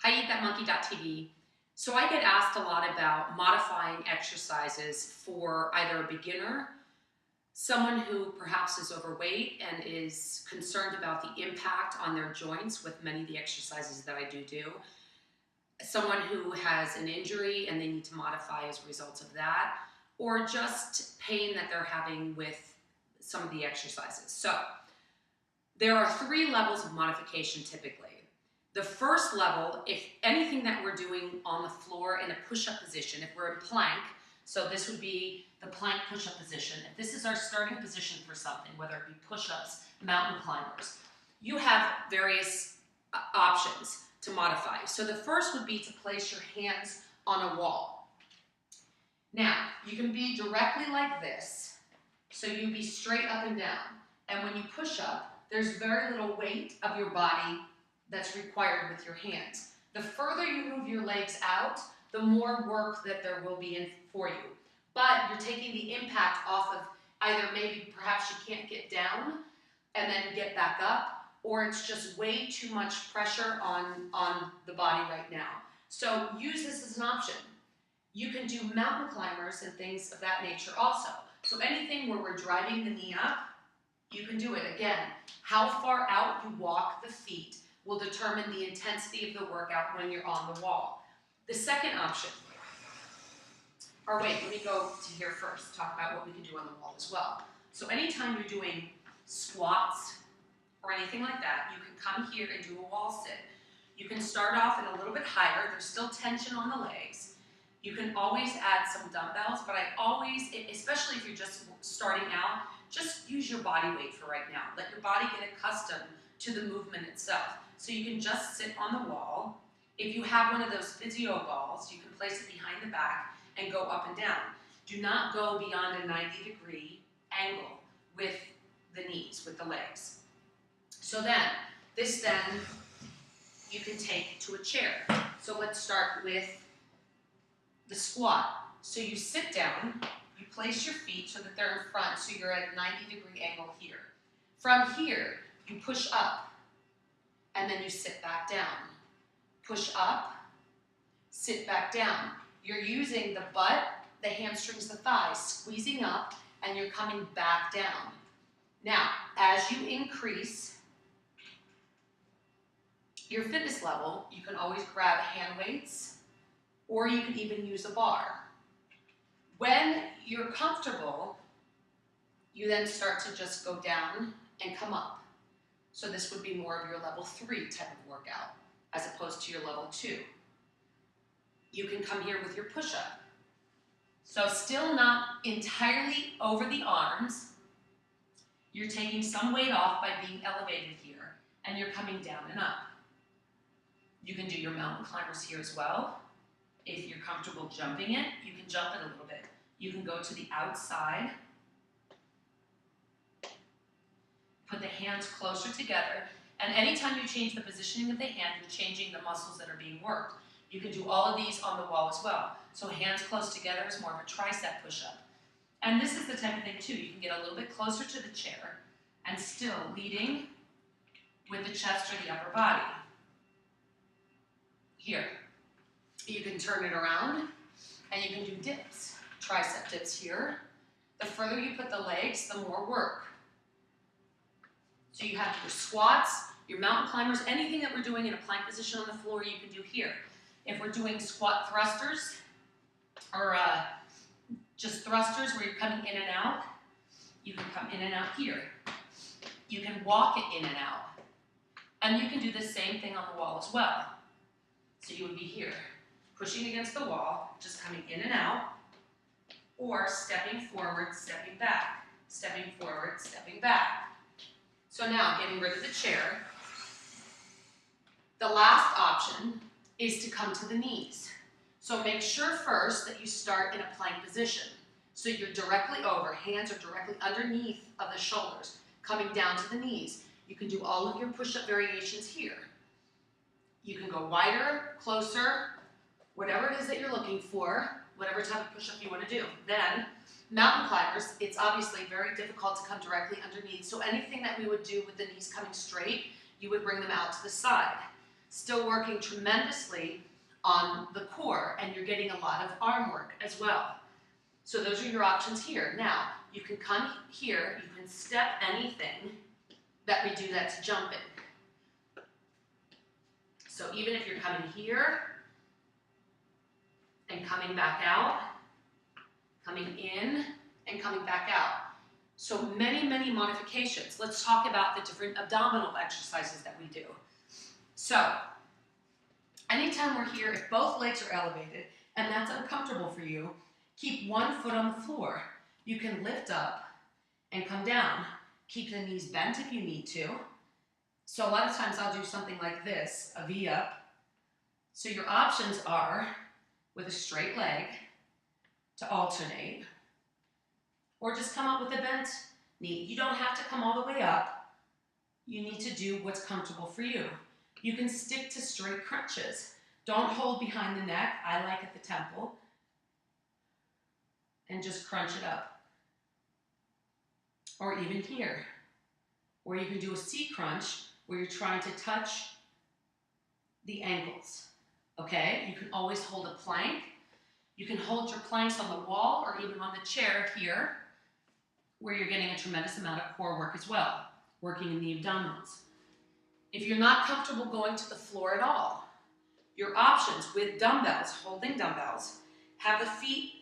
Hi, eatthatmonkey.tv. So I get asked a lot about modifying exercises for either a beginner, someone who perhaps is overweight and is concerned about the impact on their joints with many of the exercises that I do, someone who has an injury and they need to modify as a result of that, or just pain that they're having with some of the exercises. So there are 3 levels of modification typically. The first level, if anything that we're doing on the floor in a push-up position, if we're in plank, so this would be the plank push-up position. If this is our starting position for something, whether it be push-ups, mountain climbers, you have various options to modify. So the first would be to place your hands on a wall. Now, you can be directly like this, so you'd be straight up and down. And when you push up, there's very little weight of your body that's required with your hands. The further you move your legs out, the more work that there will be in for you. But you're taking the impact off of either maybe perhaps you can't get down and then get back up, or it's just way too much pressure on the body right now. So use this as an option. You can do mountain climbers and things of that nature also. So anything where we're driving the knee up, you can do it. Again, how far out you walk the feet will determine the intensity of the workout when you're on the wall. The second option, or wait, let me go to here first, talk about what we can do on the wall as well. So anytime you're doing squats or anything like that, you can come here and do a wall sit. You can start off at a little bit higher, there's still tension on the legs. You can always add some dumbbells, but I always, especially if you're just starting out, just use your body weight for right now. Let your body get accustomed to the movement itself. So you can just sit on the wall. If you have one of those physio balls, you can place it behind the back and go up and down. Do not go beyond a 90-degree angle with the knees, with the legs. So then, you can take to a chair. So let's start with the squat. So you sit down, you place your feet so that they're in front, so you're at a 90-degree angle here. From here, you push up, and then you sit back down. Push up, sit back down. You're using the butt, the hamstrings, the thighs, squeezing up, and you're coming back down. Now, as you increase your fitness level, you can always grab hand weights, or you can even use a bar. When you're comfortable, you then start to just go down and come up. So this would be more of your level 3 type of workout, as opposed to your level 2. You can come here with your push-up. So still not entirely over the arms. You're taking some weight off by being elevated here, and you're coming down and up. You can do your mountain climbers here as well. If you're comfortable jumping it, you can jump it a little bit. You can go to the outside. Put the hands closer together, and anytime you change the positioning of the hand, you're changing the muscles that are being worked. You can do all of these on the wall as well. So hands close together is more of a tricep push-up. And this is the type of thing too, you can get a little bit closer to the chair and still leading with the chest or the upper body. Here, you can turn it around and you can do dips, tricep dips here. The further you put the legs, the more work. So you have your squats, your mountain climbers, anything that we're doing in a plank position on the floor, you can do here. If we're doing squat thrusters, or just thrusters where you're coming in and out, you can come in and out here. You can walk it in and out. And you can do the same thing on the wall as well. So you would be here, pushing against the wall, just coming in and out, or stepping forward, stepping back, stepping forward, stepping back. So now, getting rid of the chair, the last option is to come to the knees. So make sure first that you start in a plank position. So you're directly over, hands are directly underneath of the shoulders, coming down to the knees. You can do all of your push-up variations here. You can go wider, closer, whatever it is that you're looking for, whatever type of push-up you want to do. Then, mountain climbers, it's obviously very difficult to come directly underneath, so anything that we would do with the knees coming straight, you would bring them out to the side. Still working tremendously on the core, and you're getting a lot of arm work as well. So those are your options here. Now, you can come here, you can step anything that we do that's jumping. So even if you're coming here and coming back out, coming in and coming back out. So many, many modifications. Let's talk about the different abdominal exercises that we do. So anytime we're here, if both legs are elevated and that's uncomfortable for you, keep one foot on the floor. You can lift up and come down. Keep the knees bent if you need to. So a lot of times I'll do something like this, a V up. So your options are with a straight leg to alternate, or just come up with a bent knee. You don't have to come all the way up. You need to do what's comfortable for you. You can stick to straight crunches. Don't hold behind the neck. I like at the temple. And just crunch it up. Or even here, where you can do a C crunch, where you're trying to touch the ankles. Okay? You can always hold a plank. You can hold your planks on the wall or even on the chair here, where you're getting a tremendous amount of core work as well, working in the abdominals. If you're not comfortable going to the floor at all, your options with dumbbells, holding dumbbells, have the feet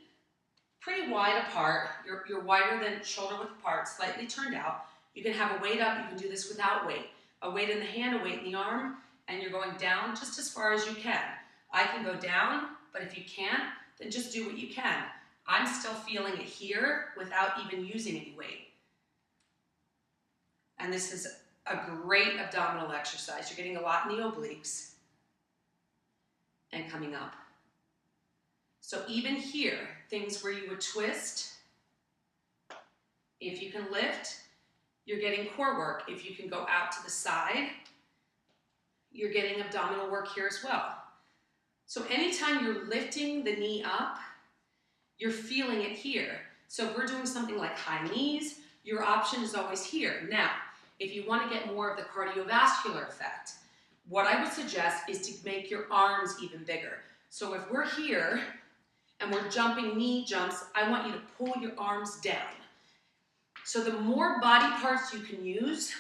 pretty wide apart. You're wider than shoulder width apart, slightly turned out. You can have a weight up. You can do this without weight. A weight in the hand, a weight in the arm, and you're going down just as far as you can. I can go down, but if you can't, then just do what you can. I'm still feeling it here without even using any weight. And this is a great abdominal exercise. You're getting a lot in the obliques and coming up. So even here, things where you would twist, if you can lift, you're getting core work. If you can go out to the side, you're getting abdominal work here as well. So anytime you're lifting the knee up, you're feeling it here. So if we're doing something like high knees, your option is always here. Now, if you want to get more of the cardiovascular effect, what I would suggest is to make your arms even bigger. So if we're here and we're jumping knee jumps, I want you to pull your arms down. So the more body parts you can use,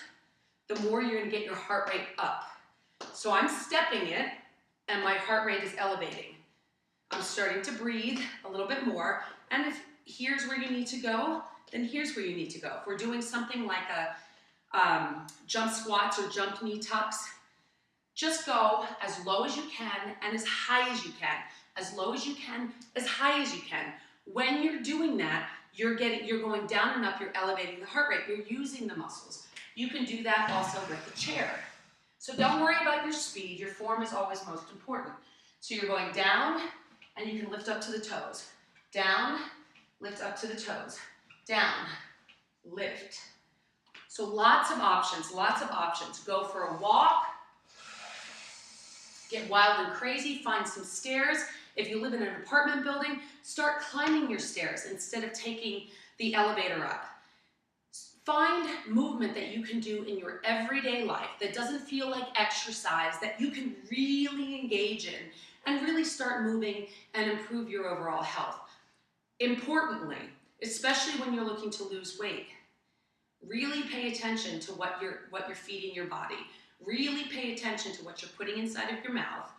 the more you're going to get your heart rate up. So I'm stepping it, and my heart rate is elevating. I'm starting to breathe a little bit more, and if here's where you need to go, then here's where you need to go. If we're doing something like a jump squats or jump knee tucks, just go as low as you can and as high as you can. As low as you can, as high as you can. When you're doing that, you're going down and up, you're elevating the heart rate, you're using the muscles. You can do that also with the chair. So don't worry about your speed, your form is always most important. So you're going down, and you can lift up to the toes. Down, lift up to the toes. Down, lift. So lots of options, lots of options. Go for a walk, get wild and crazy, find some stairs. If you live in an apartment building, start climbing your stairs instead of taking the elevator up. Find movement that you can do in your everyday life that doesn't feel like exercise, that you can really engage in and really start moving and improve your overall health. Importantly, especially when you're looking to lose weight, really pay attention to what you're feeding your body. Really pay attention to what you're putting inside of your mouth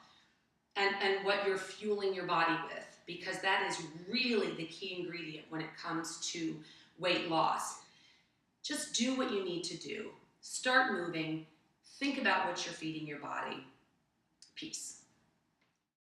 and what you're fueling your body with, because that is really the key ingredient when it comes to weight loss. Just do what you need to do. Start moving. Think about what you're feeding your body. Peace.